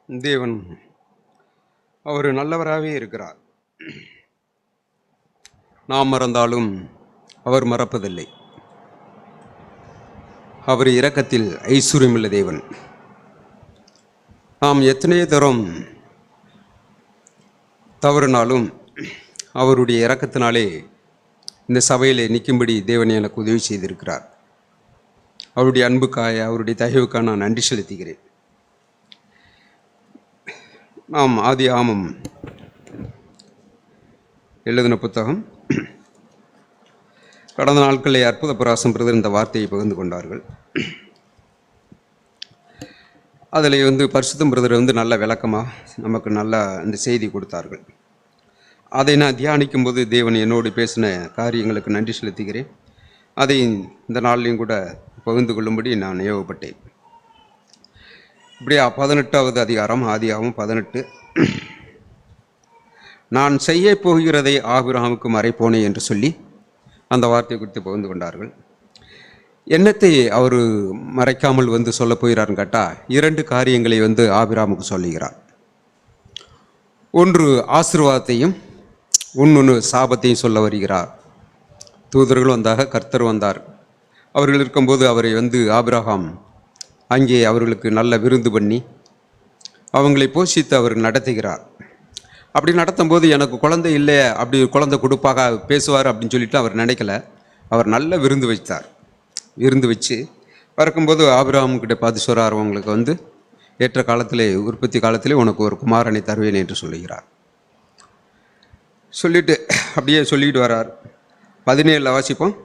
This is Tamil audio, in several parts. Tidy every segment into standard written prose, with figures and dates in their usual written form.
தேவன் அவர் நல்லவராகவே இருக்கிறார். நாம் மறந்தாலும் அவர் மறப்பதில்லை. அவர் இரக்கத்தில் ஐஸ்வர்யமுள்ள தேவன். நாம் எத்தனை தரம் தவறுனாலும் அவருடைய இரக்கத்தினாலே இந்த சபையில் நிற்கும்படி தேவன் எனக்கு உதவி செய்திருக்கிறார். அவருடைய அன்புக்காக, அவருடைய தயவுக்காக நான் நன்றி செலுத்துகிறேன். நாம் ஆதியாகமம் எழுதின புத்தகம். கடந்த நாட்களில் அற்புத பிரகாசம் பிரதர் இந்த வார்த்தையை பகிர்ந்து கொண்டார்கள். அதில் பரிசுத்தம் பிரதர் நல்ல விளக்கமாக நமக்கு நல்ல இந்த செய்தி கொடுத்தார்கள். அதை நான் தியானிக்கும் போது தேவன் என்னோடு பேசின காரியங்களுக்கு நன்றி செலுத்துகிறேன். அதை இந்த நாள்லையும் கூட பகிர்ந்து கொள்ளும்படி நான் ஏவப்பட்டேன். இப்படியா 18வது அதிகாரம் ஆதியாகமம் 18. நான் செய்ய போகிறதை ஆபிரகாமுக்கு மறைப்போனே என்று சொல்லி அந்த வார்த்தை குறித்து பகிர்ந்து கொண்டார்கள். என்னத்தை அவர் மறைக்காமல் சொல்ல போகிறார்னு கேட்டால் 2 காரியங்களை ஆபிரகாமுக்கு சொல்லுகிறார். ஒன்று ஆசீர்வாதத்தையும், இன்னொன்று சாபத்தையும் சொல்ல வருகிறார். தூதர்கள் வந்தாக, கர்த்தர் வந்தார். அவர்கள் இருக்கும்போது அவரை ஆபிரகாம் அங்கே அவர்களுக்கு நல்ல விருந்து பண்ணி அவங்களை போஷித்து அவர் நடத்துகிறார். அப்படி நடத்தும்போது எனக்கு குழந்தை இல்லை, அப்படி குழந்தை கொடுப்பாக பேசுவார் அப்படின்னு சொல்லிட்டு அவர் நினைக்கல. அவர் நல்ல விருந்து வைத்தார். விருந்து வச்சு பறக்கும்போது ஆபிரகாம்கிட்ட பார்த்து சொல்கிறார், அவங்களுக்கு ஏற்ற காலத்திலே, உற்பத்தி காலத்திலே உனக்கு ஒரு குமாரனை தருவேன் என்று சொல்லுகிறார். சொல்லிட்டு அப்படியே சொல்லிட்டு வரார். 17 வாசிப்போம்.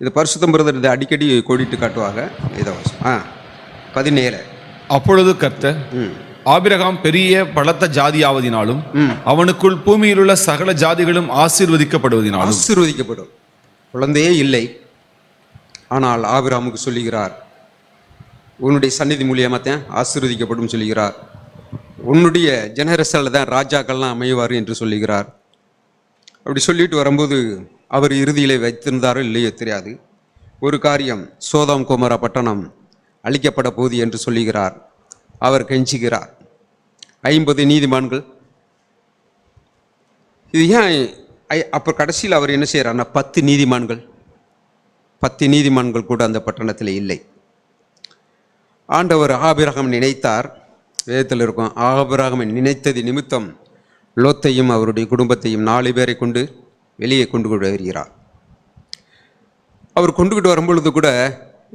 இது பரிசுத்தம் பிரதர் இதை அடிக்கடி கோடிட்டு காட்டுவாங்க. இதை வாசிப்போம். 17. அப்பொழுது கர்த்தர் ஆபிரகாம் பெரிய பலத்த ஜாதியாவதினாலும் அவனுக்குள் பூமியில் உள்ள சகல ஜாதிகளும் ஆசீர்வதிக்கப்படும். குழந்தையே இல்லை, ஆனால் ஆபிரகாமுக்கு சொல்லுகிறார், உன்னுடைய சந்நிதி மூலியமாத்தான் ஆசீர்வதிக்கப்படும் சொல்லுகிறார். உன்னுடைய ஜெனரேஷனில் தான் ராஜாக்கள்லாம் அமைவார் என்று சொல்லுகிறார். அப்படி சொல்லிட்டு வரும்போது அவர் இறுதியிலே வைத்திருந்தாரோ இல்லையோ தெரியாது. ஒரு காரியம், சோதோம் கோமோரா பட்டணம் அழிக்கப்பட போகுது என்று சொல்லுகிறார். அவர் கெஞ்சுகிறார். 50 நீதிமான்கள். இது ஏன் அப்போ கடைசியில் அவர் என்ன செய்கிறார்னா 10 நீதிமான்கள் கூட அந்த பட்டணத்தில் இல்லை. ஆண்டவர் ஆபிரகாம் நினைத்தார். வேதத்தில் இருக்கும், ஆபிரகாம் நினைத்தது நிமித்தம் லோத்தையும் அவருடைய குடும்பத்தையும் 4 பேரை கொண்டு வெளியே கொண்டு வருகிறார். அவர் கொண்டுகிட்டு வரும்பொழுது கூட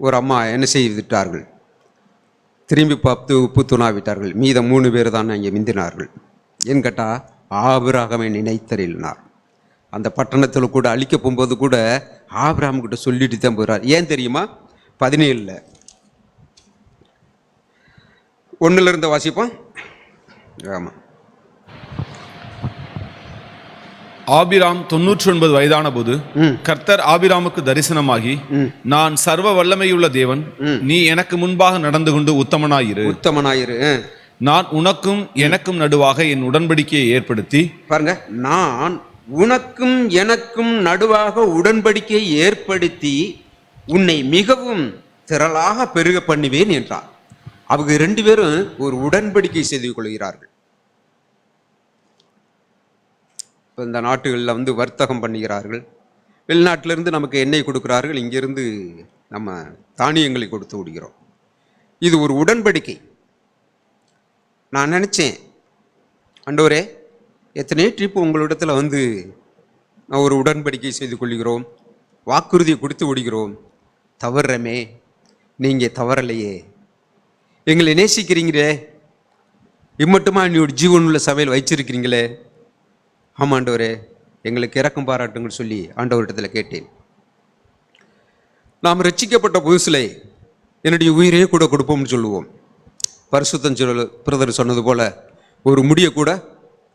ஒரு அம்மா என்ன செய்துவிட்டார்கள், திரும்பி பார்த்து உப்பு துணாவிட்டார்கள். மீதம் 3 பேர் தான் அங்கே மிந்தினார்கள். ஏன்னு கேட்டால் ஆபிரகாமை நினைத்தறினார். அந்த பட்டணத்தில் கூட அழிக்க போகும்போது கூட ஆபிரகாம் கிட்ட சொல்லிட்டு தான் போகிறார். ஏன் தெரியுமா? 17 1 வாசிப்போம். ஆமாம். ஆபிராம் 99 வயதான போது கர்த்தர் ஆபிராமுக்கு தரிசனமாகி, நான் சர்வ வல்லமையுள்ள தேவன், நீ எனக்கு முன்பாக நடந்து கொண்டு உத்தமனாயிரு. நான் உனக்கும் எனக்கும் நடுவாக என் உடன்படிக்கையை ஏற்படுத்தி, பாருங்க, நான் உனக்கும் எனக்கும் நடுவாக உடன்படிக்கையை ஏற்படுத்தி உன்னை மிகவும் திரளாக பெருக பண்ணுவேன் என்றார். அவங்க 2 பேரும் ஒரு உடன்படிக்கை செய்து கொள்கிறார்கள். இப்போ இந்த நாட்டுகளில் வர்த்தகம் பண்ணுகிறார்கள். வெளிநாட்டிலிருந்து நமக்கு எண்ணெய் கொடுக்குறார்கள், இங்கிருந்து நம்ம தானியங்களை கொடுத்து விடுகிறோம். இது ஒரு உடன்படிக்கை. நான் நினச்சேன், ஆண்டவரே, எத்தனை ட்ரிப்பு உங்களிடத்தில் நான் ஒரு உடன்படிக்கை செய்து கொள்கிறோம், வாக்குறுதியை கொடுத்து விடுகிறோம், தவறுறமே, நீங்கள் தவறலையே, எங்களை நேசிக்கிறீங்களே, இம்மட்டுமா நீ ஒரு ஜீவனுள்ள சபையில் வச்சிருக்கிறீங்களே, ஆமாம் ஆண்டவரே, எங்களுக்கு இரக்கம் பாராட்டுங்கன்னு சொல்லி ஆண்டவரிடத்தில் கேட்டேன். நாம் ரட்சிக்கப்பட்ட புதுசில் என்னுடைய உயிரையே கூட கொடுப்போம்னு சொல்லுவோம். பரிசுத்தம் பிரதர் சொன்னது போல் ஒரு முடியை கூட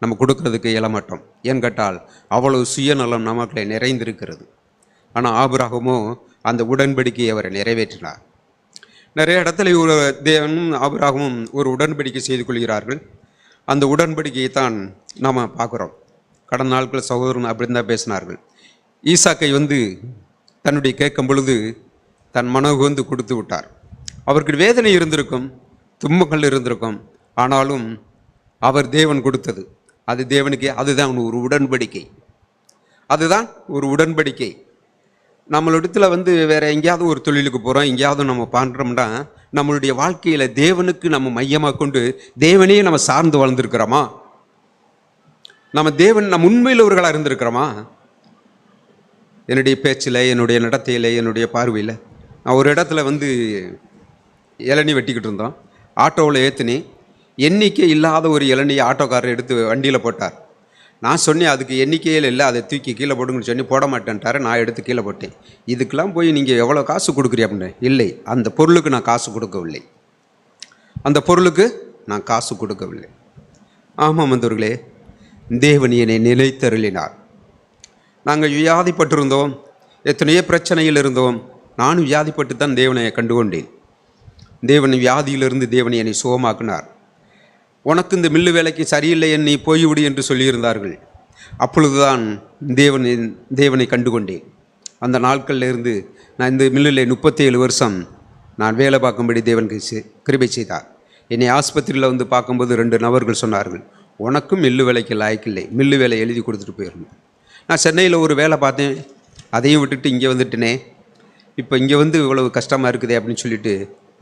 நம்ம கொடுக்கறதுக்கு இயலமாட்டோம். ஏன்னு கேட்டால் அவ்வளவு சுயநலம் நமக்குள்ளே நிறைந்திருக்கிறது. ஆனால் ஆபிரகாமோ அந்த உடன்படிக்கையை அவரை நிறைவேற்றினார். நிறைய இடத்துல ஒரு தேவனும் ஆபிரகாமும் ஒரு உடன்படிக்கை செய்து கொள்கிறார்கள். அந்த உடன்படிக்கையை தான் நாம் பார்க்குறோம். கடந்த நாட்கள் சகோதரன் அப்படி தான் பேசினார்கள். ஈசாக்கை தன்னுடைய கேட்கும் பொழுது தன் மனவு கொடுத்து விட்டார். அவருக்கு வேதனை இருந்திருக்கும், துன்பங்கள் இருந்திருக்கும். ஆனாலும் அவர் தேவன் கொடுத்தது. அது தேவனுக்கு அதுதான் ஒரு உடன்படிக்கை. அதுதான் ஒரு உடன்படிக்கை. நம்மளிடத்தில் வேற எங்கேயாவது ஒரு தொழிலுக்கு போகிறோம், எங்கேயாவது நம்ம பண்ணுறோம்னா நம்மளுடைய வாழ்க்கையில் தேவனுக்கு நம்ம மையமாக கொண்டு தேவனையே நம்ம சார்ந்து வாழ்ந்துருக்கிறோமா? நம்ம உண்மையிலவர்களாக இருந்திருக்கிறோமா? என்னுடைய பேச்சில், என்னுடைய நடத்தையில், என்னுடைய பார்வையில், நான் ஒரு இடத்துல இளநீ வெட்டிக்கிட்டு இருந்தோம். ஆட்டோவில் ஏற்றினி எண்ணிக்கை இல்லாத ஒரு இளநியை ஆட்டோக்காரர் எடுத்து வண்டியில் போட்டார். நான் சொன்னேன், அதுக்கு எண்ணிக்கையில் இல்லை, அதை தூக்கி கீழே போடுங்கன்னு சொல்லி போட மாட்டேன்ட்டார். நான் எடுத்து கீழே போட்டேன். இதுக்கெல்லாம் போய் நீங்கள் எவ்வளோ காசு கொடுக்குறீ அப்படின்னு. இல்லை, அந்த பொருளுக்கு நான் காசு கொடுக்கவில்லை. அந்த பொருளுக்கு நான் காசு கொடுக்கவில்லை. ஆமாம் வந்தவர்களே, தேவன் என்னை நிலைத்தருளினார். நாங்கள் வியாதிப்பட்டிருந்தோம், எத்தனையோ பிரச்சனையில் இருந்தோம். நானும் வியாதிப்பட்டு தான் தேவனை கண்டுகொண்டேன். தேவன் வியாதியிலிருந்து தேவனை என்னை சுகமாக்கினார். உனக்கு இந்த மில்லு வேலைக்கு சரியில்லை, நீ போய்விடு என்று சொல்லியிருந்தார்கள். அப்பொழுதுதான் தேவனை கண்டுகொண்டேன். அந்த நாட்களில் இருந்து நான் இந்த மில்லில் 37 வருஷம் நான் வேலை பார்க்கும்படி தேவன் கிருபை செய்தார். என்னை ஆஸ்பத்திரியில் பார்க்கும்போது 2 நபர்கள் சொன்னார்கள், உனக்கும் மில்லு வேலைக்கு லாய்க்கில்லை, மில்லு வேலை எழுதி கொடுத்துட்டு போயிடணும். நான் சென்னையில் ஒரு வேலை பார்த்தேன், அதையும் விட்டுட்டு இங்கே வந்துட்டேனே, இப்போ இங்கே இவ்வளவு கஷ்டமாக இருக்குது அப்படின்னு சொல்லிட்டு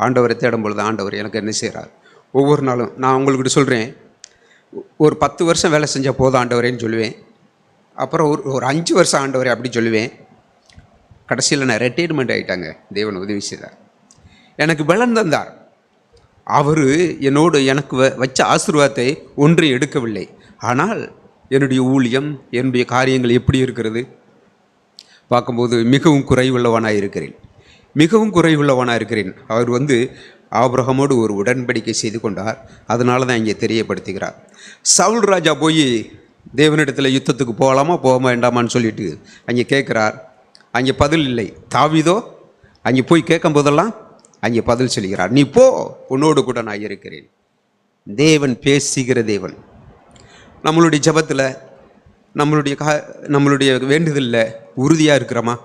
ஆண்டவரை தேடும் பொழுது ஆண்டவர் எனக்கு என்ன செய்கிறார். ஒவ்வொரு நாளும் நான் உங்கள்கிட்ட சொல்கிறேன், ஒரு 10 வருஷம் வேலை செஞ்சால் போதும் ஆண்டவரேன்னு சொல்லுவேன். அப்புறம் ஒரு 5 வருஷம் ஆண்டவரே அப்படி சொல்லுவேன். கடைசியில் நான் ரிட்டையர்மெண்ட் ஆகிட்டாங்க. தேவன் உதவி செய்தார், எனக்கு பலன் தந்தார். அவர் எனக்கு வச்ச ஆசீர்வாதத்தை ஒன்றையும் எடுக்கவில்லை. ஆனால் என்னுடைய ஊழியம், என்னுடைய காரியங்கள் எப்படி இருக்கிறது பார்க்கும்போது மிகவும் குறைவுள்ளவனாக இருக்கிறேன், மிகவும் குறைவுள்ளவனாக இருக்கிறேன். அவர் ஆபிரகாமோடு ஒரு உடன்படிக்கை செய்து கொண்டார். அதனால தான் இங்கே தெரியப்படுத்துகிறார். சவுல் ராஜா போய் தேவனிடத்தில் யுத்தத்துக்கு போகலாமா போக வேண்டாமான்னு சொல்லிட்டு அங்கே கேட்குறார். அங்கே பதில் இல்லை. தாவீதோ அங்கே போய் கேட்கும் போதெல்லாம் அங்கே பதில் சொல்கிறார், நீ போ, உன்னோடு கூட நான் இருக்கிறேன். தேவன் பேசுகிற தேவன். நம்மளுடைய ஜபத்தில், நம்மளுடைய வேண்டுதலில் உறுதியாக இருக்கிறோமா?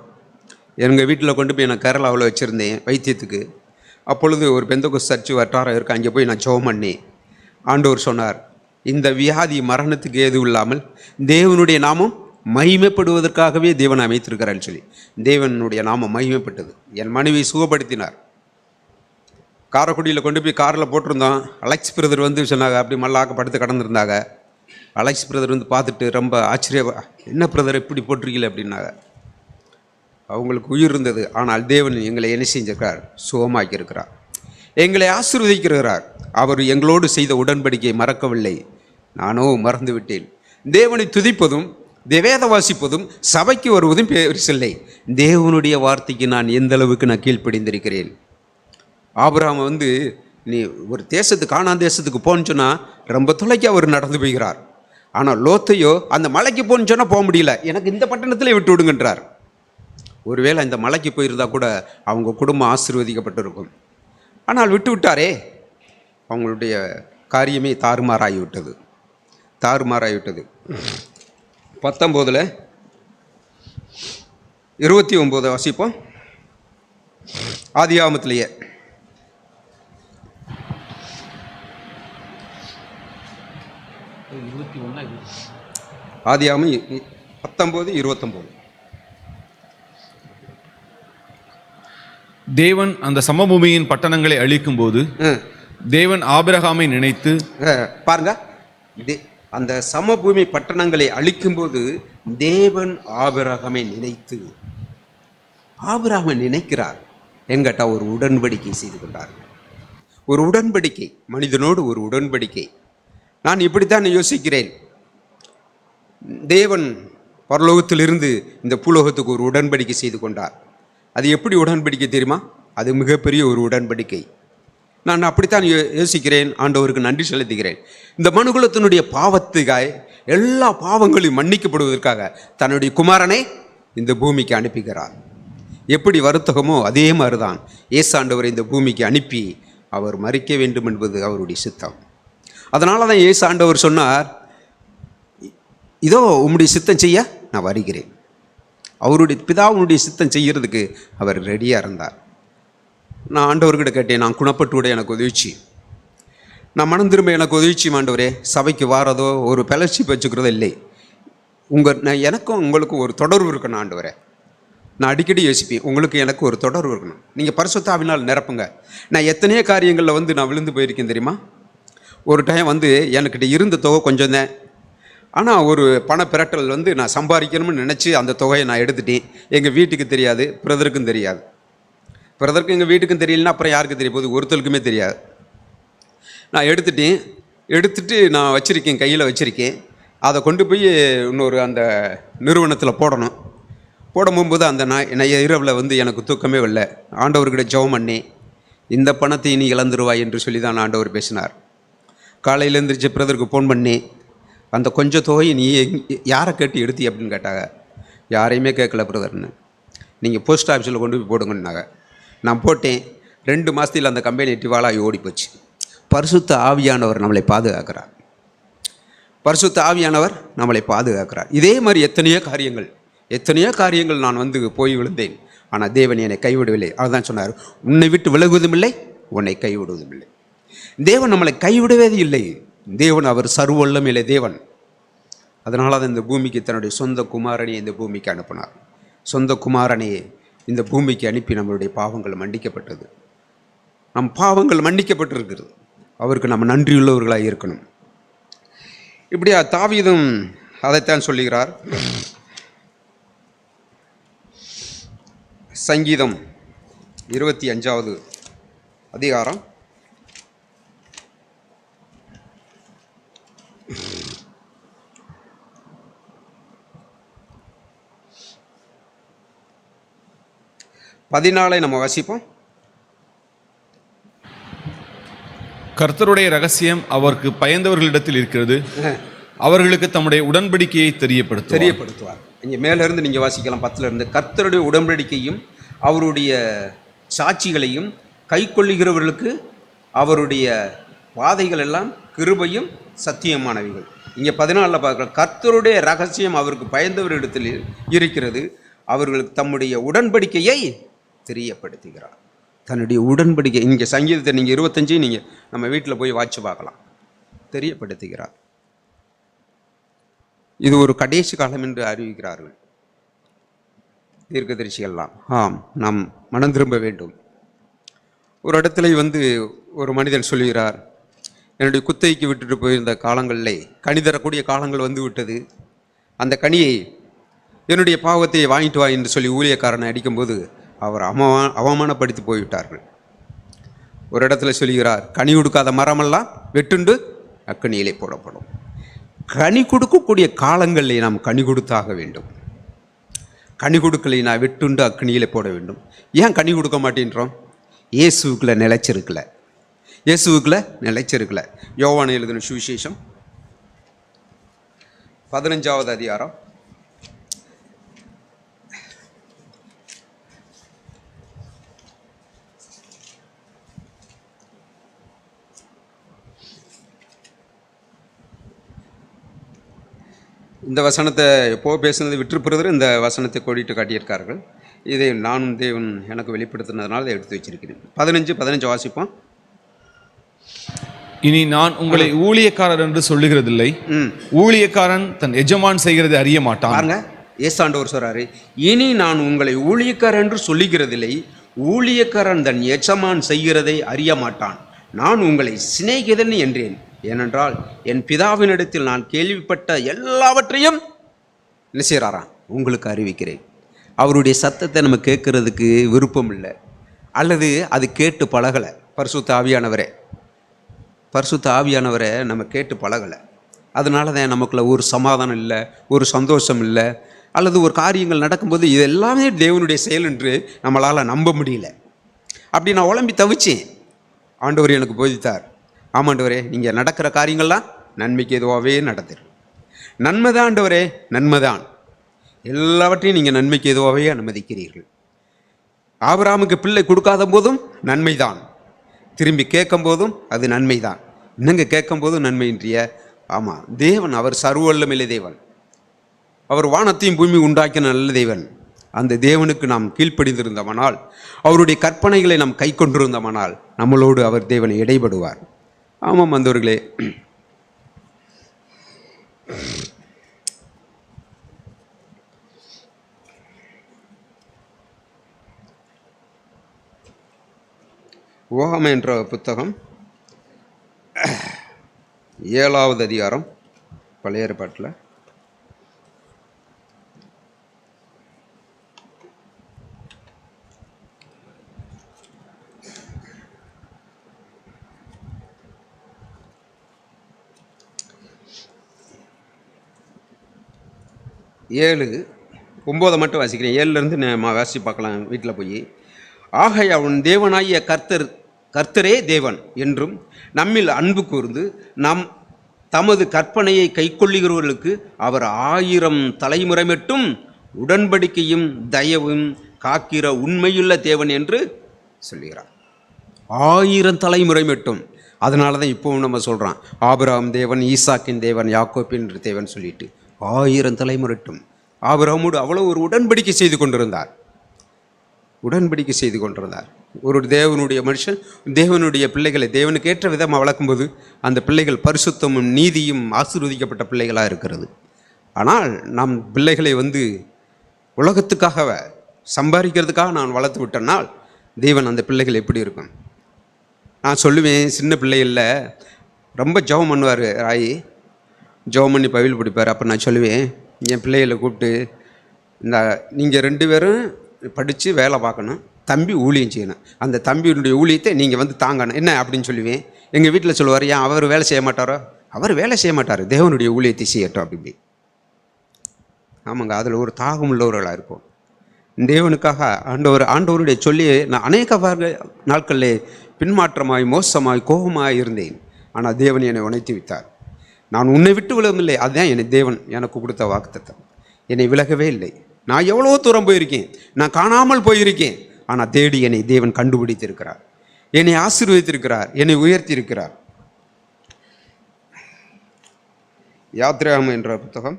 எங்கள் வீட்டில் கொண்டு போய் நான் கேரளாவில் வச்சுருந்தேன் வைத்தியத்துக்கு. அப்பொழுது ஒரு பெந்தகோஸ்து சர்ச்சு வட்டாரம் இருக்குது, அங்கே போய் நான் ஜெபம் பண்ணேன். ஆண்டவர் சொன்னார், இந்த வியாதி மரணத்துக்கு ஏதும் இல்லாமல் தேவனுடைய நாமம் மகிமைப்படுவதற்காகவே தேவன் அமைத்திருக்கிறான்னு சொல்லி தேவனுடைய நாமம் மகிமைப்பட்டது. என் மனைவி சுகப்படுத்தினார். காரைக்குடியில் கொண்டு போய் காரில் போட்டிருந்தோம். அலெக்ஸ் பிரதர் சொன்னாங்க, அப்படி மல்லாக்க படுத்து கடந்திருந்தாங்க. அலெக்ஸ் பிரதர் பார்த்துட்டு ரொம்ப என்ன பிரதர் இப்படி போட்டிருக்கீங்களே அப்படின்னாங்க. அவங்களுக்கு உயிர் இருந்தது. ஆனால் தேவன் எங்களை என்ன செஞ்சிருக்கிறார்? சுகமாக்கியிருக்கிறார், எங்களை ஆசீர்வதிக்கிறார். அவர் எங்களோடு செய்த உடன்படிக்கையை மறக்கவில்லை, நானோ மறந்து விட்டேன். தேவனை துதிப்பதும் வேத வாசிப்பதும் சபைக்கு வருவதும் பெருசில்லை, தேவனுடைய வார்த்தைக்கு நான் எந்த அளவுக்கு நான் கீழ்ப்படிந்திருக்கிறேன். ஆபிரகாம் நீ ஒரு கானான் தேசத்துக்கு போன்னு சொன்னால் ரொம்ப தொலைக்கு அவர் நடந்து போகிறார். ஆனால் லோத்தையோ அந்த மலைக்கு போன்னு சொன்னால் போக முடியல, எனக்கு இந்த பட்டணத்திலே விட்டு விடுங்கன்றார். ஒருவேளை இந்த மலைக்கு போயிருந்தால் கூட அவங்க குடும்பம் ஆசீர்வதிக்கப்பட்டிருக்கும். ஆனால் விட்டு விட்டாரே, அவங்களுடைய காரியமே தாறுமாறாகிவிட்டது. 19 29 வாசிப்போம். ஆதியாகமத்திலேயே ஆதியாகமம் 19:29. தேவன் அந்த சமபூமியின் பட்டணங்களை அழிக்கும் போது தேவன் ஆபிரகாமை நினைத்து, பாருங்க, அந்த சமபூமி பட்டணங்களை அழிக்கும் போது தேவன் ஆபிரகாமை நினைத்து, ஆபிரகாமை நினைக்கிறார். என்கிட்ட ஒரு உடன்படிக்கை செய்து கொண்டார். ஒரு உடன்படிக்கை, மனிதனோடு ஒரு உடன்படிக்கை. நான் இப்படித்தான் யோசிக்கிறேன். தேவன் பரலோகத்திலிருந்து இந்த பூலோகத்துக்கு ஒரு உடன்படிக்கை செய்து கொண்டார். அது எப்படி உடன்படிக்கை தெரியுமா? அது மிகப்பெரிய ஒரு உடன்படிக்கை. நான் அப்படித்தான் யோசிக்கிறேன். ஆண்டவருக்கு நன்றி செலுத்துகிறேன். இந்த மனுகுலத்தினுடைய பாவத்துக்காக, எல்லா பாவங்களையும் மன்னிக்கப்படுவதற்காக தன்னுடைய குமாரனை இந்த பூமிக்கு அனுப்புகிறார். எப்படி வருத்தகமோ அதே மாதிரிதான் இயேசு ஆண்டவரை இந்த பூமிக்கு அனுப்பி அவர் மரிக்க வேண்டும் என்பது அவருடைய சித்தம். அதனால தான் இயேசு ஆண்டவர் சொன்னார், இதோ உம்முடைய சித்தம் செய்ய நான் வருகிறேன். அவருடைய பிதாவுடைய சித்தம் செய்கிறதுக்கு அவர் ரெடியாக இருந்தார். நான் ஆண்டவர்கிட்ட கேட்டேன், நான் குணப்பட்டு விட எனக்கு உதவிச்சு. நான் மனம் திரும்ப எனக்கு உதவிச்சு ஆண்டவரே, சபைக்கு வாரதோ ஒரு ஃபெலோஷிப் வச்சுக்கிறதோ இல்லை. நான் எனக்கும் உங்களுக்கும் ஒரு தொடர்பு இருக்கணும் ஆண்டவரே. நான் அடிக்கடி யோசிப்பேன், உங்களுக்கு எனக்கு ஒரு தொடர்பு இருக்கணும். நீங்கள் பரிசுத்த ஆவியினால் நிரப்புங்க. நான் எத்தனையோ காரியங்களில் நான் விழுந்து போயிருக்கேன் தெரியுமா. ஒரு டைம் என்கிட்ட இருந்த தொகை கொஞ்சம் தான். ஆனால் ஒரு பண பிரட்டல் நான் சம்பாதிக்கணும்னு நினச்சி அந்த தொகையை நான் எடுத்துட்டேன். எங்கள் வீட்டுக்கு தெரியாது, பிரதருக்கும் தெரியாது. பிரதருக்கும் எங்கள் வீட்டுக்கும் தெரியலன்னா அப்புறம் யாருக்கு தெரிய போகுது? ஒருத்தருக்குமே தெரியாது. நான் எடுத்துட்டு நான் வச்சுருக்கேன், கையில் வச்சுருக்கேன். அதை கொண்டு போய் இன்னொரு அந்த நிறுவனத்தில் போடணும். போடும்போது அந்த இரவில் எனக்கு தூக்கமே இல்லை. ஆண்டவர்கிட்ட ஜெபம் பண்ணி, இந்த பணத்தை நீ இழந்துருவாய் என்று சொல்லி தான் ஆண்டவர் பேசினார். காலையில் எழுந்திரிச்சு பிரதருக்கு ஃபோன் பண்ணி, அந்த கொஞ்சம் தொகையை நீ யாரை கேட்டு எடுத்தி அப்படின்னு கேட்டாங்க. யாரையுமே கேட்கல பிரதர்னு. நீங்கள் போஸ்ட் ஆஃபீஸில் கொண்டு போய் போடுங்கன்னாங்க. நான் போட்டேன். 2 மாதத்தில் அந்த கம்பெனி டிவாலாகி ஓடி போச்சு. பரிசுத்த ஆவியானவர் நம்மளை பாதுகாக்கிறார். பரிசுத்த ஆவியானவர் நம்மளை பாதுகாக்கிறார். இதே மாதிரி எத்தனையோ காரியங்கள் நான் போய் விழுந்தேன். ஆனால் தேவன் என்னை கைவிடவில்லை. அதுதான் சொன்னார், உன்னை விட்டு விலகுவதும் இல்லை, உன்னை கைவிடுவதும் இல்லை. தேவன் நம்மளை கைவிடவே இல்லை. தேவன் அவர் சர்வவல்லமையுள்ள தேவன். அதனால தான் இந்த பூமிக்கு தன்னுடைய சொந்த குமாரனை இந்த பூமிக்கு அனுப்பினார். சொந்த குமாரனையே இந்த பூமிக்கு அனுப்பி நம்மளுடைய பாவங்கள் மன்னிக்கப்பட்டது. நம் பாவங்கள் மன்னிக்கப்பட்டிருக்கிறது. அவருக்கு நம்ம நன்றியுள்ளவர்களாக இருக்கணும். இப்படியா தாவீதும் அதைத்தான் சொல்லுகிறார். சங்கீதம் 25வது அதிகாரம் 14 நம்ம வாசிப்போம். கர்த்தருடைய ரகசியம் அவருக்கு பயந்தவர்களிடத்தில் இருக்கிறது, அவர்களுக்கு தம்முடைய உடன்படிக்கையை தெரியப்படுத்துவார். இங்கே மேலிருந்து நீங்கள் வாசிக்கலாம் 10லிருந்து. கர்த்தருடைய உடன்படிக்கையும் அவருடைய சாட்சிகளையும் கை கொள்ளுகிறவர்களுக்கு அவருடைய பாதைகள் எல்லாம் கிருபையும் சத்தியமானவைகள். இங்கே 14 பார்க்கலாம், கர்த்தருடைய ரகசியம் அவருக்கு பயந்தவர்களிடத்தில் இருக்கிறது, அவர்களுக்கு தம்முடைய உடன்படிக்கையை தெரியப்படுத்துகிறார். தன்னுடைய உடன்படிக்கை. இங்கே சங்கீதத்தை நீங்கள் 25 நீங்கள் நம்ம வீட்டில் போய் வாட்சி பார்க்கலாம். தெரியப்படுத்துகிறார். இது ஒரு கடைசி காலம் என்று அறிவிக்கிறார்கள் தீர்க்கதரிசிகள்லாம். நாம் மனம் திரும்ப வேண்டும். ஒரு இடத்துல ஒரு மனிதன் சொல்லுகிறார், என்னுடைய குத்தகைக்கு விட்டுட்டு போயிருந்த காலங்களில் கனி தரக்கூடிய காலங்கள் விட்டது. அந்த கனியை என்னுடைய பாவத்தை வாங்கிட்டு வா என்று சொல்லி ஊழியக்காரனை அடிக்கும்போது அவர் அவமானப்படுத்தி போய்விட்டார்கள். ஒரு இடத்துல சொல்லுகிறார், கனி கொடுக்காத மரமெல்லாம் வெட்டுண்டு அக்கனியிலே போடப்படும். கனி கொடுக்கக்கூடிய காலங்களில் நாம் கனி கொடுத்தாக வேண்டும். கனி கொடுக்கலை நான் வெட்டுண்டு அக்கனியிலே போட வேண்டும். ஏன் கனி கொடுக்க மாட்டேன்றோம்? இயேசுக்குள்ள நிலைச்சிருக்கல. யோவான் எழுதின சுவிசேஷம் 15வது அதிகாரம் 'இந்த வசனத்தை எப்போ பேசுனது விற்றுப்பிறகு இந்த வசனத்தை கோடிட்டு காட்டியிருக்கார்கள். இதை நானும் தேவன் எனக்கு வெளிப்படுத்தினதுனால இதை எடுத்து வச்சிருக்கிறேன். 15 வாசிப்போம். இனி நான் உங்களை ஊழியக்காரர் என்று சொல்லுகிறதில்லை, ஊழியக்காரன் தன் எஜமான் செய்கிறதை அறிய மாட்டான். பாருங்க, ஏசாண்டவர் சொல்றாரு, இனி நான் உங்களை ஊழியக்காரர் என்று சொல்லுகிறதில்லை, ஊழியக்காரன் தன் எஜமான் செய்கிறதை அறிய மாட்டான். நான் உங்களை சிநேகிதன் என்றேன், ஏனென்றால் என் பிதாவினிடத்தில் நான் கேள்விப்பட்ட எல்லாவற்றையும் என்ன செய்கிறாராம் உங்களுக்கு அறிவிக்கிறேன். அவருடைய சத்தத்தை நம்ம கேட்கறதுக்கு விருப்பம் இல்லை, அல்லது அது கேட்டு பழகலை. பரிசுத்த ஆவியானவரை நம்ம கேட்டு பழகலை. அதனால தான் நமக்குள்ள ஒரு சமாதானம் இல்லை, ஒரு சந்தோஷம் இல்லை, அல்லது ஒரு காரியங்கள் நடக்கும்போது இது எல்லாமே தேவனுடைய செயல் என்று நம்மளால் நம்ப முடியல. அப்படி நான் உழம்பி தவிச்சேன். ஆண்டவர் எனக்கு போதித்தார், ஆமாண்டவரே, நீங்கள் நடக்கிற காரியங்கள்லாம் நன்மைக்கு எதுவாகவே நடத்துரு. நன்மைதான் ஆண்டவரே, நன்மைதான். எல்லாவற்றையும் நீங்கள் நன்மைக்கு எதுவாகவே அனுமதிக்கிறீர்கள். ஆபிரகாமுக்கு பிள்ளை கொடுக்காத போதும் நன்மைதான், திரும்பி கேட்கும் போதும் அது நன்மைதான். இன்னங்க கேட்கும் போதும் நன்மையின்றிய. ஆமாம், தேவன் அவர் சர்வவல்லமையுள்ள தேவன், அவர் வானத்தையும் பூமி உண்டாக்கின நல்ல தேவன். அந்த தேவனுக்கு நாம் கீழ்ப்படிந்திருந்தவனால், அவருடைய கற்பனைகளை நாம் கை கொண்டிருந்தவனால் நம்மளோடு அவர் தேவனை இடைபடுவார். ஆமாம் அந்தவர்களே, உவமை என்ற புத்தகம் 7வது அதிகாரம் பழைய ஏற்பாட்டில் 7:9 மட்டும் வாசிக்கிறேன். 7லேருந்து நம்ம வாசித்து பார்க்கலாம் வீட்டில் போய். ஆகையா உன் தேவனாகிய கர்த்தரே தேவன் என்றும் நம்மில் அன்பு கூர்ந்து தமது கற்பனையை கைக்கொள்ளுகிறவர்களுக்கு அவர் 1000 தலைமுறை மட்டும் உடன்படிக்கையும் தயவும் காக்கிற உண்மையுள்ள தேவன் என்று சொல்லுகிறார். 1000 தலைமுறை மட்டும். அதனால தான் இப்போவும் நம்ம சொல்கிறோம் ஆபிரகாம் தேவன், ஈசாக்கின் தேவன், யாக்கோப்பின் தேவன் சொல்லிட்டு 1000 தலைமுறைட்டும் ஆபிரகாமோடு அவ்வளோ ஒரு உடன்படிக்கை செய்து கொண்டிருந்தார். ஒரு தேவனுடைய மனுஷன் தேவனுடைய பிள்ளைகளை தேவனுக்கு ஏற்ற விதமாக வளர்க்கும்போது அந்த பிள்ளைகள் பரிசுத்தமும் நீதியும் ஆசீர்வதிக்கப்பட்ட பிள்ளைகளாக இருக்கிறது. ஆனால் நம் பிள்ளைகளை உலகத்துக்காக சம்பாதிக்கிறதுக்காக நான் வளர்த்து விட்டேன்னால் தேவன் அந்த பிள்ளைகள் எப்படி இருக்கும்? நான் சொல்லுவேன், சின்ன பிள்ளைகளில் ரொம்ப ஜெபம் பண்ணுவார் ராயி, ஜெபம் பண்ணி பைபிள் படிப்பார். அப்போ நான் சொல்லுவேன், என் பிள்ளைகளை கூப்பிட்டு, நீங்கள் 2 பேரும் படித்து வேலை பார்க்கணும், தம்பி ஊழியம் செய்யணும், அந்த தம்பியினுடைய ஊழியத்தை நீங்கள் தாங்கணும் என்ன அப்படின்னு சொல்லுவேன். எங்கள் வீட்டில் சொல்லுவார், ஏன் அவர் வேலை செய்ய மாட்டாரோ? அவர் வேலை செய்ய மாட்டார், தேவனுடைய ஊழியத்தை செய்யட்டும் அப்படி. ஆமாங்க, அதில் ஒரு தாகம் உள்ளவர்களாக இருப்போம். தேவனுக்காக ஆண்டவருடைய சொல்லி நான் அநேக நாட்களில் பின்மாற்றமாய் மோசமாய் கோபமாய் இருந்தேன். ஆனால் தேவன் என்னை உணர்த்தி வைத்தார். நான் உன்னை விட்டு விலகவில்லை, அதுதான் என்னை தேவன் எனக்கு கொடுத்த வாக்குத்தத்தம். என்னை விலகவே இல்லை. நான் எவ்வளோ தூரம் போயிருக்கேன், நான் காணாமல் போயிருக்கேன், ஆனால் தேடி என்னை தேவன் கண்டுபிடித்திருக்கிறார், என்னை ஆசீர்வதித்திருக்கிறார், என்னை உயர்த்தியிருக்கிறார். யாத்ராகமம் என்ற புத்தகம்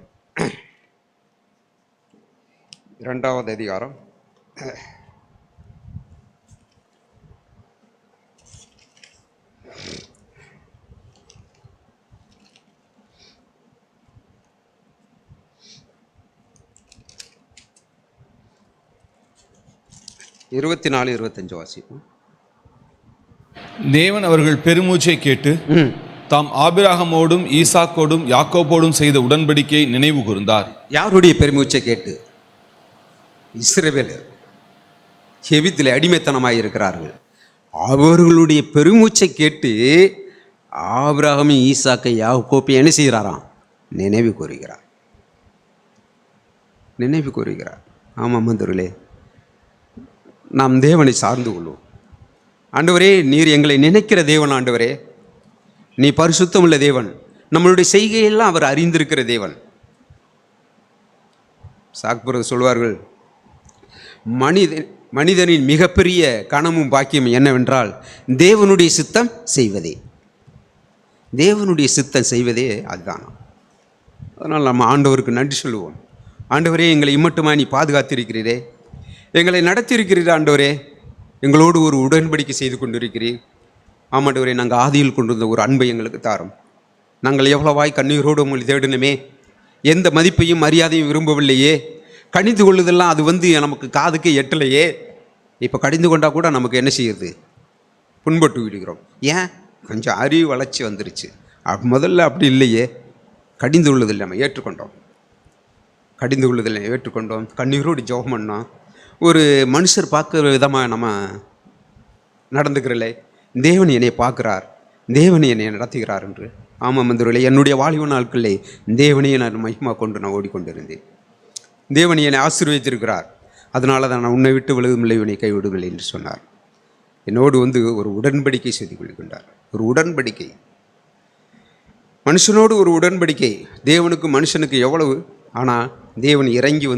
2வது அதிகாரம் 24-25 வாசிப்போம். தேவன் அவர்கள் பெருமூச்சை கேட்டு தாம் ஆபிரகாமோடும் ஈசாக்கோடும் யாக்கோபோடும் செய்த உடன்படிக்கையை நினைவு கூர்ந்தார். யாருடைய பெருமூச்சை கேட்டு? இஸ்ரவேலர் எகிப்திலே அடிமைத்தனமாக இருக்கிறார்கள். அவர்களுடைய பெருமூச்சை கேட்டு ஆபிரகாம், ஈசாக்கை, யாக்கோப்பை என்ன செய்கிறாராம்? நினைவு கூறுகிறார். ஆமாம் மந்தர்களே, நாம் தேவனை சார்ந்து கொள்வோம். ஆண்டவரே, நீர் எங்களை நினைக்கிற தேவன். ஆண்டவரே, நீ பரிசுத்தமுள்ள தேவன். நம்மளுடைய செய்கையெல்லாம் அவர் அறிந்திருக்கிற தேவன். சாக்புரர் சொல்வார்கள், மனிதனின் மிகப்பெரிய கனமும் பாக்கியம் என்னவென்றால் தேவனுடைய சித்தம் செய்வதே. தேவனுடைய சித்தம் செய்வதே அதுதான். அதனால் நம்ம ஆண்டவருக்கு நன்றி சொல்லுவோம். ஆண்டவரே, எங்களை இம்மட்டுமா நீ பாதுகாத்திருக்கிறீரே, எங்களை நடத்தியிருக்கிறீர். ஆண்டவரே, எங்களோடு ஒரு உடன்படிக்கை செய்து கொண்டிருக்கிறீர். ஆமாண்டவரே, நாங்கள் ஆதியில் கொண்டிருந்த ஒரு அன்பை எங்களுக்கு தாரும். நாங்கள் எவ்வளவாய் கண்ணீரோடு உங்களை தேடினமே, எந்த மதிப்பையும் மரியாதையும் விரும்பவில்லையே, கணிந்து கொள்ளுதெல்லாம் அது நமக்கு காதுக்கு எட்டலையே. இப்போ கடிந்து கொண்டால் கூட நமக்கு என்ன செய்யுது? புண்பட்டு விடுகிறோம். ஏன்? கொஞ்சம் அறிவு வளர்ச்சி வந்துருச்சு. முதல்ல அப்படி இல்லையே. கடிந்து கொள்ளுதில்லை, நம்ம ஏற்றுக்கொண்டோம். கண்ணீரோடு ஜெபம் பண்ணோம். ஒரு மனுஷர் பார்க்குற விதமாக நம்ம நடந்துக்கிறல. தேவன் என்னை பார்க்குறார், தேவன் என்னை நடத்துகிறார் என்று. ஆமாம் மந்தவர்களே, என்னுடைய வாலிப நாட்களிலே தேவனையை நான் மகிமா கொண்டு நான் ஓடிக்கொண்டிருந்தேன். தேவன் என்னை ஆசீர்வதித்திருக்கிறார். அதனால தான் நான் உன்னை விட்டு விலகுமில்லை, உன்னை கைவிடுவில்லை என்று சொன்னார். என்னோடு ஒரு உடன்படிக்கை செய்து கொள்கின்றார். ஒரு உடன்படிக்கை, மனுஷனோடு ஒரு உடன்படிக்கை. தேவனுக்கு மனுஷனுக்கு எவ்வளவு, ஆனால் தேவன் இறங்கி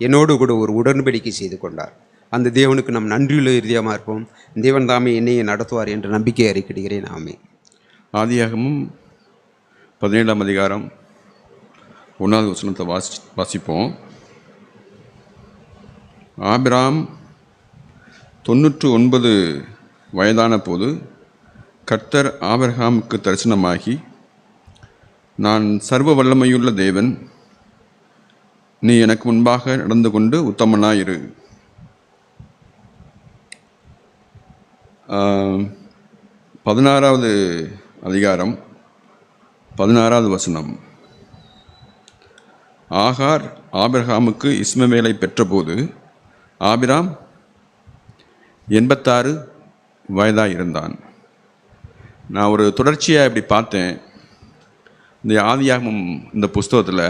என்னோடு கூட ஒரு உடன்படிக்கை செய்து கொண்டார். அந்த தேவனுக்கு நாம் நன்றியுள்ள இறுதியமாக இருப்போம். தேவன் தாமே என்னையை நடத்துவார் என்ற நம்பிக்கை அறிக்கையிடுகிறேன். ஆமே. ஆதியாகமும் 17ஆம் அதிகாரம் 1வது வசனத்தை வாசிப்போம். ஆபிராம் 99 வயதான போது கர்த்தர் ஆபிரகாமுக்கு தரிசனமாகி, நான் சர்வ வல்லமையுள்ள தேவன், நீ எனக்கு முன்பாக நடந்து கொண்டு உத்தமனாயிரு. 16வது அதிகாரம் 16வது வசனம். ஆகார் ஆபிரகாமுக்கு இஸ்மவேலை பெற்றபோது ஆபிராம் 86 வயதாக இருந்தான். நான் ஒரு தொடர்ச்சியாக இப்படி பார்த்தேன். இந்த ஆதியாகமம் இந்த புஸ்தகத்தில்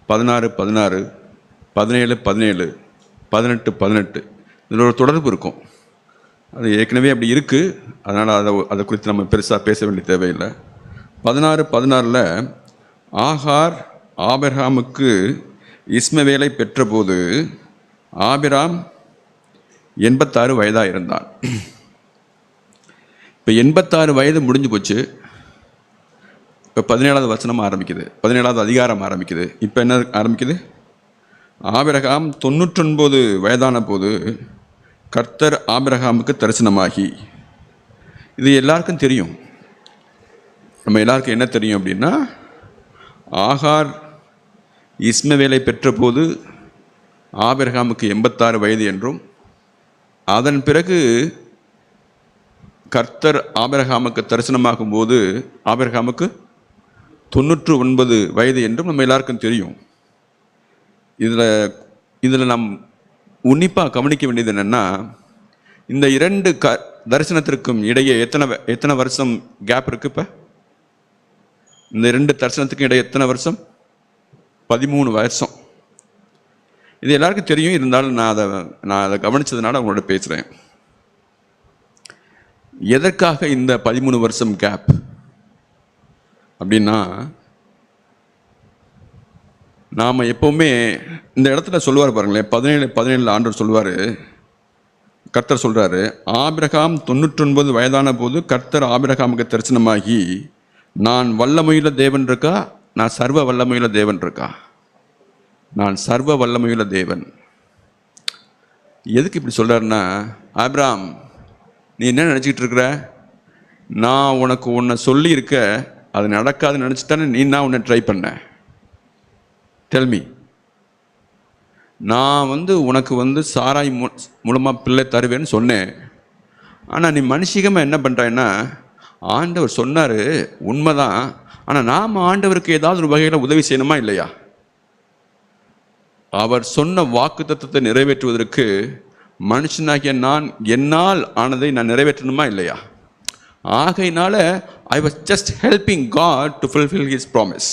16, 16, 17, 17, 18, 18 இதில் ஒரு தொடர்பு இருக்கும். அது ஏற்கனவே அப்படி இருக்குது. அதனால் அதை குறித்து நம்ம பெருசாக பேச வேண்டிய தேவையில்லை. 16, 16 ஆகார் ஆபிரகாமுக்கு இஸ்மவேலை பெற்றபோது ஆபிராம் 86 வயதாக இருந்தான். இப்போ 86 வயது முடிஞ்சு போச்சு. இப்போ 17வது வசனம் ஆரம்பிக்குது, 17வது அதிகாரம் ஆரம்பிக்குது. இப்போ என்ன ஆரம்பிக்குது? ஆபிரகாம் 99 வயதான போது கர்த்தர் ஆபிரகாமுக்கு தரிசனமாகி. இது எல்லாருக்கும் தெரியும். நம்ம எல்லாருக்கும் என்ன தெரியும் அப்படின்னா, ஆகார் இஸ்மவேலை பெற்றபோது ஆபிரகாமுக்கு 86 வயது என்றும், அதன் பிறகு கர்த்தர் ஆபிரகாமுக்கு தரிசனமாகும் போது ஆபிரகாமுக்கு 99 வயது என்றும் நம்ம எல்லாருக்கும் தெரியும். இதில் நாம் உன்னிப்பாக கவனிக்க வேண்டியது என்னென்னா, இந்த இரண்டு தரிசனத்திற்கும் இடையே எத்தனை வருஷம் கேப் இருக்குது? இப்போ இந்த இரண்டு தரிசனத்துக்கும் இடையே எத்தனை வருஷம்? 13 வருஷம். இது எல்லாருக்கும் தெரியும். இருந்தாலும் நான் அதை கவனித்ததுனால அவங்களோட பேசுகிறேன். எதற்காக இந்த 13 வருஷம் கேப் அப்படின்னா, நாம் எப்போவுமே இந்த இடத்துல சொல்லுவார் பாருங்களேன், 17 ஆண்டவர் சொல்லுவார், கர்த்தர் சொல்கிறாரு, ஆபிரகாம் 99 வயதான போது கர்த்தர் ஆபிரகாமுக்கு தரிசனமாகி, நான் வல்லமையுள்ள தேவன் இருக்கா, நான் சர்வ வல்லமையுள்ள தேவன் இருக்கா? நான் சர்வ வல்லமையுள்ள தேவன். எதுக்கு இப்படி சொல்கிறாருன்னா, ஆபிரகாம் நீ என்ன நினச்சிக்கிட்டு இருக்கிற? நான் உனக்கு ஒன்றை சொல்லியிருக்க, அது நடக்காதுன்னு நினச்சிட்டானே நான் உன்னை ட்ரை பண்ணேன். டெல்மி, நான் உனக்கு சாராய் மூலமாக பிள்ளை தருவேன்னு சொன்னேன். ஆனால் நீ மனுஷிகமாக என்ன பண்ணுறேன்னா, ஆண்டவர் சொன்னார் உண்மைதான், ஆனால் நாம் ஆண்டவருக்கு ஏதாவது ஒரு வகையில் உதவி செய்யணுமா இல்லையா? அவர் சொன்ன வாக்குத்தத்தத்தை நிறைவேற்றுவதற்கு மனுஷனாகிய நான் என்னால் ஆனதை நான் நிறைவேற்றணுமா இல்லையா? ஆகையினால I was just helping God to fulfil his promise.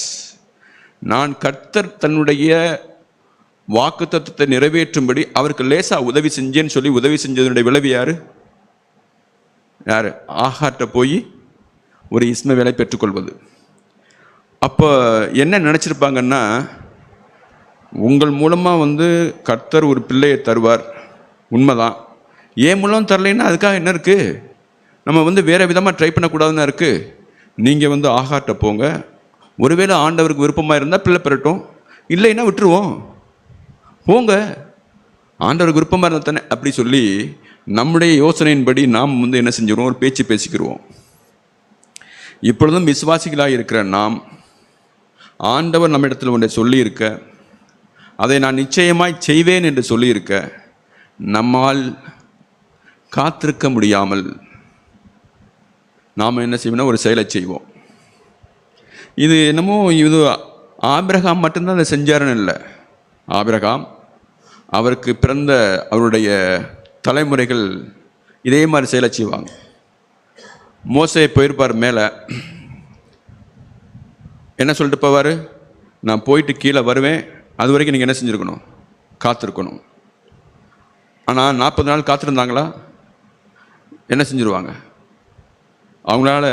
நான் கர்த்தர் தன்னுடைய வாக்குத்தத்தத்தை நிறைவேற்றும்படி அவருக்கு லேசாக உதவி செஞ்சேன்னு சொல்லி உதவி செஞ்சதனுடைய விளைவு யார்? ஆகார்ட்ட போய் ஒரு இஸ்மவேலை பெற்றுக்கொள்வது. அப்போ என்ன நினச்சிருப்பாங்கன்னா, உங்கள் மூலமாக கர்த்தர் ஒரு பிள்ளையை தருவார், உண்மைதான். ஏன் மூலம் தரலைன்னா அதுக்காக என்ன இருக்குது? நம்ம வேறு விதமாக ட்ரை பண்ணக்கூடாதுன்னு இருக்குது. நீங்கள் ஆகார்ட்ட போங்க, ஒருவேளை ஆண்டவருக்கு விருப்பமாக இருந்தால் பிள்ளை பெறட்டும், இல்லைன்னா விட்டுருவோம், போங்க, ஆண்டவருக்கு விருப்பமாக இருந்தால் தானே அப்படி சொல்லி நம்முடைய யோசனையின்படி நாம் என்ன செஞ்சிருவோம்? ஒரு பேச்சு பேசிக்கிடுவோம். இப்பொழுதும் விசுவாசிகளாக இருக்கிற நாம், ஆண்டவர் நம்ம இடத்துல ஒன்றை சொல்லியிருக்க, அதை நான் நிச்சயமாய் செய்வேன் என்று சொல்லியிருக்க, நம்மால் காத்திருக்க முடியாமல் நாம் என்ன செய்வோம்னா ஒரு செயலை செய்வோம். இது என்னமோ இது ஆபிரகாம் மட்டும்தான் அதை செஞ்சாருன்னு இல்லை. ஆபிரகாம், அவருக்கு பிறந்த அவருடைய தலைமுறைகள் இதே மாதிரி செயலை செய்வாங்க. மோசே போயிருப்பார் மேலே, என்ன சொல்லிட்டு போவார்? நான் போயிட்டு கீழே வருவேன், அது வரைக்கும் நீங்கள் என்ன செஞ்சுருக்கணும்? காத்திருக்கணும். ஆனால் 40 நாள் காத்திருந்தாங்களா? என்ன செஞ்சுருவாங்க? அவங்களால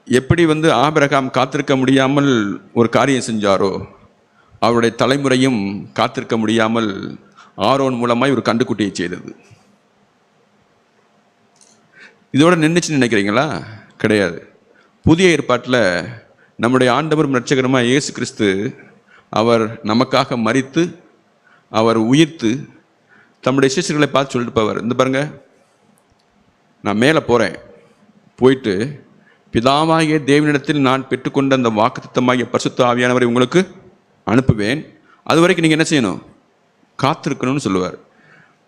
எப்படி ஆபிரகாம் காத்திருக்க முடியாமல் ஒரு காரியம் செஞ்சாரோ, அவருடைய தலைமுறையும் காத்திருக்க முடியாமல் ஆரோன் மூலமாய் ஒரு கண்டுக்குட்டியை செய்தது. இதோட நின்றுச்சுன்னு நினைக்கிறீங்களா? கிடையாது. புதிய ஏற்பாட்டில் நம்முடைய ஆண்டவரும் இரட்சகருமாய் இயேசு கிறிஸ்து, அவர் நமக்காக மரித்து அவர் உயிர்த்து தம்முடைய சிஷ்யர்களை பார்த்து சொல்லிட்டு போவார், இந்த பாருங்க, நான் மேலே போகிறேன், போயிட்டு பிதாவாகிய தேவனிடத்தில் நான் பெற்றுக்கொண்ட அந்த வாக்குத்தத்தமாகிய பரிசுத்த ஆவியானவரை உங்களுக்கு அனுப்புவேன், அது வரைக்கும் நீங்கள் என்ன செய்யணும்? காத்திருக்கணும்னு சொல்லுவார்.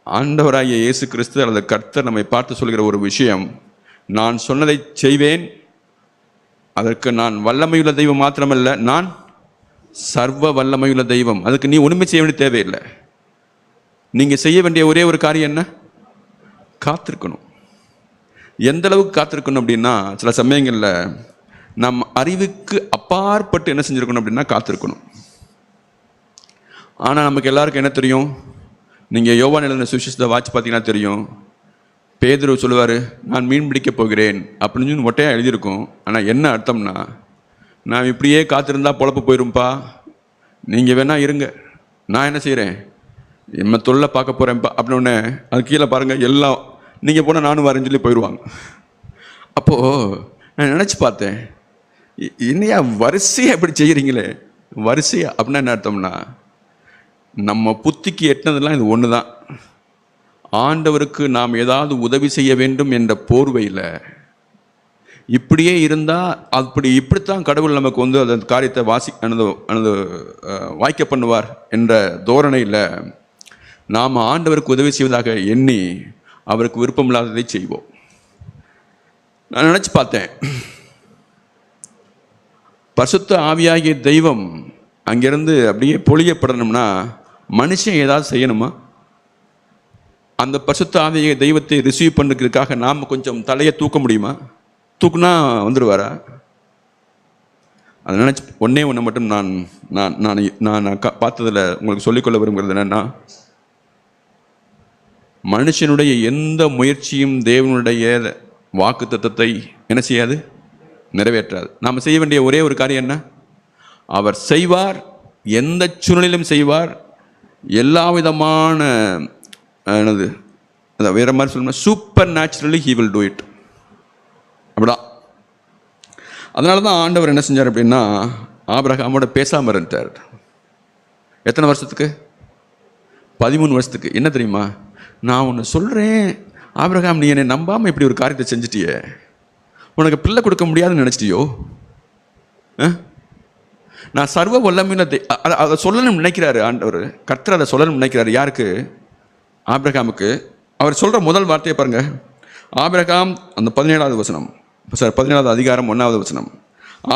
ஆண்டவராகிய இயேசு கிறிஸ்து அல்லது கர்த்தர் நம்மை பார்த்து சொல்கிற ஒரு விஷயம், நான் சொன்னதை செய்வேன், அதற்கு நான் வல்லமையுள்ள தெய்வம் மாத்திரமல்ல, நான் சர்வ வல்லமையுள்ள தெய்வம். அதுக்கு நீ ஒன்றுமே செய்ய வேண்டிய தேவையில்லை. நீங்கள் செய்ய வேண்டிய ஒரே ஒரு காரியம் என்ன? காத்திருக்கணும். எந்த அளவுக்கு காத்திருக்கணும் அப்படின்னா, சில சமயங்களில் நம் அறிவுக்கு அப்பாற்பட்டு என்ன செஞ்சுருக்கணும் அப்படின்னா காத்திருக்கணும். ஆனால் நமக்கு எல்லாருக்கும் என்ன தெரியும்? நீங்கள் யோவான் எழுதின சுவிசேஷத்தை வாட்சி பார்த்தீங்கன்னா தெரியும். பேதுரு சொல்லுவார், நான் மீன் பிடிக்க போகிறேன் அப்படின்னு சொல்லி மொட்டையாக எழுதியிருக்கும். ஆனால் என்ன அர்த்தம்னா, நான் இப்படியே காத்திருந்தா பொழப்பு போயிரும்பா, நீங்கள் வேணா இருங்க, நான் என்ன செய்கிறேன், நம்ம தொல்லை பார்க்க போகிறேன்ப்பா அப்படின்னே. அது கீழே பாருங்கள், எல்லாம் நீங்கள் போனால் நானும் வரேன்னு சொல்லி போயிடுவாங்க. அப்போது நான் நினச்சி பார்த்தேன், என்னையா வரிசையாக எப்படி செய்கிறீங்களே, வரிசையாக அப்படின்னா என்ன அர்த்தம்னா, நம்ம புத்திக்கு எட்டினதெல்லாம் இது ஒன்று தான். ஆண்டவருக்கு நாம் ஏதாவது உதவி செய்ய வேண்டும் என்ற போர்வையில் இப்படியே இருந்தால் இப்படித்தான் கடவுள் நமக்கு வந்து அந்த காரியத்தை வாய்க்க பண்ணுவார் என்ற தோரணையில் நாம் ஆண்டவருக்கு உதவி செய்வதாக எண்ணி அவருக்கு விருப்பமில்லாததை செய்வோம். நான் நினச்சி பார்த்தேன், பரிசுத்த ஆவியாகிய தெய்வம் அங்கேருந்து அப்படியே பொழியப்படணும்னா மனுஷன் ஏதாவது செய்யணுமா? அந்த பரிசுத்த ஆவிய தெய்வத்தை ரிசீவ் பண்ணுறதுக்காக நாம் கொஞ்சம் தலையை தூக்க முடியுமா? தூக்குனா வந்துடுவாரா? அதை நினச்சி ஒன்று மட்டும் நான் நான் நான் நான் பார்த்ததில் உங்களுக்கு சொல்லிக்கொள்ள விரும்புகிறது என்னென்னா, மனுஷனுடைய எந்த முயற்சியும் தேவனுடைய வாக்குத்தத்தத்தை என்ன செய்யாது? நிறைவேற்றாது. நாம் செய்ய வேண்டிய ஒரே ஒரு காரியம் என்ன? அவர் செய்வார், எந்த சூழ்நிலையிலும் செய்வார். எல்லா விதமான என்னது அதான் வேறு மாதிரி சொல்லணும், super naturally he will do it. அப்படிதான். அதனால தான் ஆண்டவர் என்ன செஞ்சார் அப்படின்னா, ஆபிரகாமோட பேசாமல் இருந்தார். எத்தனை வருஷத்துக்கு? 13 வருஷத்துக்கு. என்ன தெரியுமா, நான் ஒன்று சொல்கிறேன் ஆபிரகாம், நீ என்னை நம்பாமல் இப்படி ஒரு காரியத்தை செஞ்சிட்டியே, உனக்கு பிள்ளை கொடுக்க முடியாதுன்னு நினச்சிட்டியோ? நான் சர்வ வல்லமையுள்ள அதை சொல்லணும்னு நினைக்கிறாரு ஆண்டவர். கர்த்தர் அதை சொல்லணும்னு நினைக்கிறாரு. யாருக்கு? ஆபிரகாமுக்கு. அவர் சொல்கிற முதல் வார்த்தையை பாருங்க. ஆபிரகாம் அந்த 17வது வசனம், 17வது அதிகாரம் 1வது வசனம்.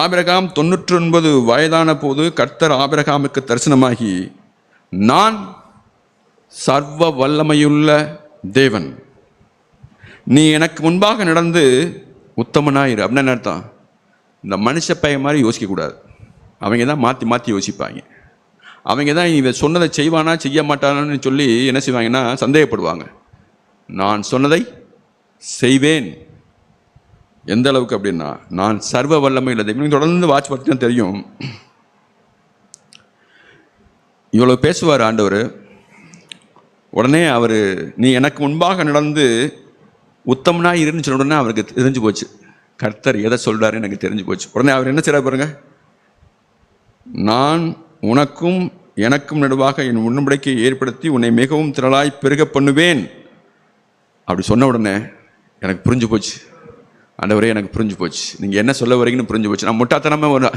ஆபிரகாம் 99 வயதான போது கர்த்தர் ஆபிரகாமுக்கு தரிசனமாகி, நான் சர்வ வல்லமையுள்ள தேவன், நீ எனக்கு முன்பாக நடந்து உத்தமனாயிரு. அப்படின்னு என்ன அர்த்தம்? இந்த மனுஷ பையன் மாதிரி யோசிக்கக்கூடாது. அவங்க தான் மாற்றி மாற்றி யோசிப்பாங்க. அவங்க தான் இவன் சொன்னதை செய்வானா செய்ய மாட்டானான்னு சொல்லி என்ன செய்வாங்கன்னா சந்தேகப்படுவாங்க. நான் சொன்னதை செய்வேன். எந்த அளவுக்கு அப்படின்னா, நான் சர்வ வல்லமை இல்லை. தொடர்ந்து வாட்ச் பார்த்தீங்கன்னா தெரியும், இவ்வளோ பேசுவார் ஆண்டவர். உடனே அவர் நீ எனக்கு முன்பாக நடந்து உத்தமனா இருன்னு சொன்ன உடனே அவருக்கு தெரிஞ்சு போச்சு, கர்த்தர் எதை சொல்கிறாருன்னு எனக்கு தெரிஞ்சு போச்சு. உடனே அவர் என்ன செய்கிறார் பாருங்க, நான் உனக்கும் எனக்கும் நடுவாக என் உடன்படிக்கையை ஏற்படுத்தி உன்னை மிகவும் திரளாய் பெருக பண்ணுவேன். அப்படி சொன்ன உடனே எனக்கு புரிஞ்சு போச்சு, ஆண்டவரே எனக்கு புரிஞ்சு போச்சு, நீங்கள் என்ன சொல்ல வரீங்கன்னு புரிஞ்சு போச்சு. நான் முட்டாத்தனமாக ஒரு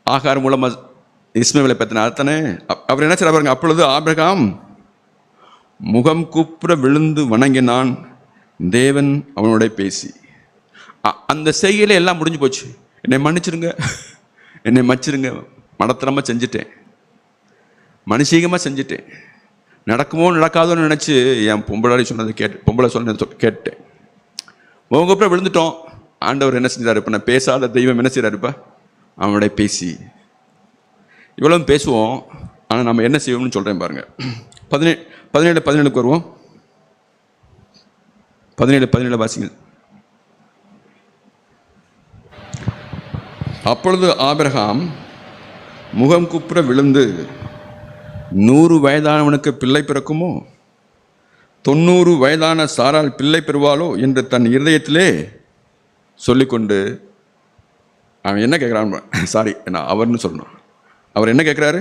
ஆகார் மூலமாக இஸ்மவேலை பற்றின அர்த்தனே. அவர் என்ன செய்ய பாருங்க, அப்பொழுது ஆபிரகாம் முகம் கூப்புற விழுந்து வணங்கினான், தேவன் அவனோட பேசி. அந்த செய்கையில எல்லாம் முடிஞ்சு போச்சு. என்னை மன்னிச்சிருங்க, என்னை மச்சிருங்க, மடத்தனமாக செஞ்சுட்டேன், மனுஷீகமாக செஞ்சுட்டேன், நடக்குமோ நடக்காதோன்னு நினச்சி என் பொம்பளை சொன்னதை கேட்டேன். உங்க அப்புறம் விழுந்துட்டோம். ஆண்டவர் என்ன செஞ்சார்? இப்போ நான் பேசாத தெய்வம் என்ன செய்கிறார்? இப்போ அவனுடைய பேசி. இவ்வளவு பேசுவோம், ஆனால் நம்ம என்ன செய்வோம்னு சொல்கிறேன் பாருங்க. 17:17 வருவோம். 17:17 வாசிங்க. அப்பொழுது ஆபிரகாம் முகம் குப்புற விழுந்து, 100 வயதானவனுக்கு பிள்ளை பிறக்குமோ, 90 வயதான சாரால் பிள்ளை பெறுவாளோ என்று தன் இருதயத்திலே சொல்லிக்கொண்டு, அவன் என்ன கேட்குறான்? நான் அவர்னு சொல்லணும். அவர் என்ன கேட்குறாரு?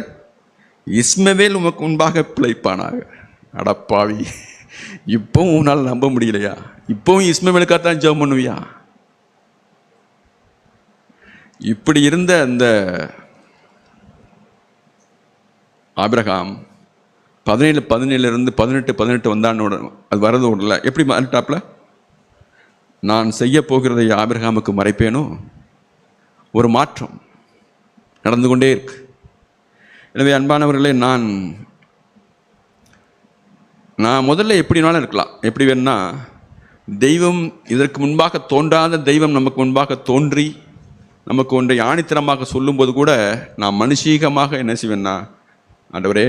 இஸ்மவேல் உமக்கு முன்பாக பிழைப்பானாக. அடப்பாவி, இப்போ உன்னால் நம்ப முடியலையா? இப்பவும் இஸ்மவேலுக்காகத்தான் ஜெபம் பண்ணுவியா? இப்படி இருந்த அந்த ஆபிரகாம் 17 18 வந்தான்னு அது வரது விடல. எப்படி மாறிட்டாப்ல? நான் செய்ய போகிறதை ஆபிரகாமுக்கு மறைப்பேனோ? ஒரு மாற்றம் நடந்து கொண்டே இருக்கு. எனவே அன்பானவர்களே, நான் முதல்ல எப்படினாலும் இருக்கலாம். எப்படி வேணும்னா, தெய்வம் இதற்கு முன்பாக தோன்றாத தெய்வம் நமக்கு முன்பாக தோன்றி நமக்கு ஒன்றை ஆணித்தரமாக சொல்லும்போது கூட நான் மனுஷீகமாக என்ன செய்வேன்னா, ஆண்டவரே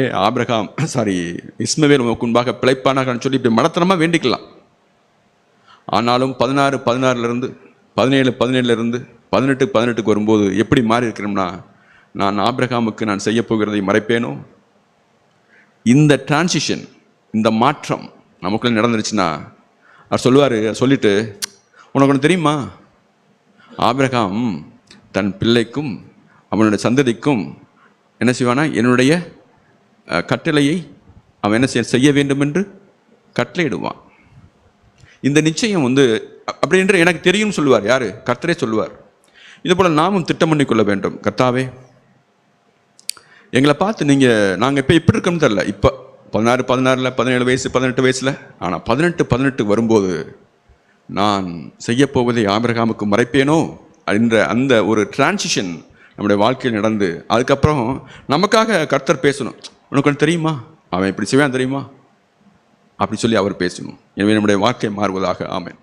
இஸ்மவேல் உமக்கு முன்பாக பிழைப்பானாகன்னு சொல்லி இப்படி மனத்தனமாக வேண்டிக்கலாம். ஆனாலும் 16 17 18 வரும்போது எப்படி மாறி இருக்கிறோம்னா, நான் ஆபிரகாமுக்கு நான் செய்ய போகிறதை மறைப்பேனோ? இந்த டிரான்சிஷன், இந்த மாற்றம் நமக்குள்ள நடந்துருச்சுன்னா அவர் சொல்லுவார், சொல்லிட்டு உனக்கு ஒன்று தெரியுமா, ஆபிரகாம் தன் பிள்ளைக்கும் அவனுடைய சந்ததிக்கும் என்ன செய்வானா, என்னுடைய கட்டளையை அவன் என்ன செய்ய வேண்டும் என்று கட்டளையிடுவான். இந்த நிச்சயம் அப்படின்ற எனக்கு தெரியும் சொல்லுவார். யாரு? கர்த்தரே சொல்லுவார். இது போல் நாமும் திட்டம் பண்ணிக்கொள்ள வேண்டும். கர்த்தாவே, எங்களை பார்த்து நாங்கள் இப்போ எப்படி இருக்கோம்னு தெரில, இப்போ 16 17 வயசு 18 வயசில், ஆனால் 18 வரும்போது நான் செய்யப்போவதை ஆபிரகாமுக்கு மறைப்பேனோ என்ற அந்த ஒரு டிரான்சிஷன் நம்முடைய வாழ்க்கையில் நடந்து, அதுக்கப்புறம் நமக்காக கர்த்தர் பேசணும். உனக்கு ஒன்று தெரியுமா, அவன் இப்படி செய்வான் தெரியுமா, அப்படி சொல்லி அவர் பேசணும். எனவே நம்முடைய வாழ்க்கை மாறுவதாக. ஆமென்.